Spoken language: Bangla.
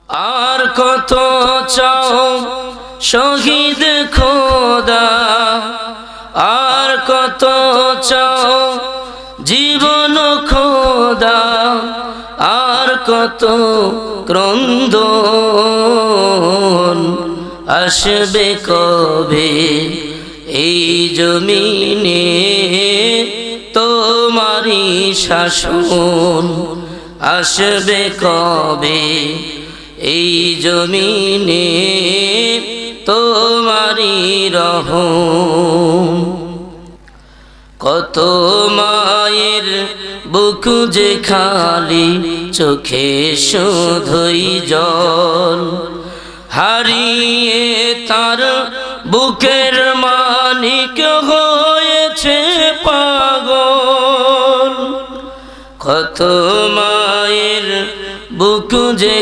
আর কত চাও শহীদ খোদা, আর কত চাও জীবন খোদা, আর কত ক্রন্দন আসবে কবে এই জমিনে তোমারি শাসন, আসবে কবে এই জমিনে তোমারি রহম। কত মায়ের বুক যে খালি, চোখে শুধুই জল, হারিয়ে তার বুকের মানিক হয়েছে পাগল। কত মায়ের বুক যে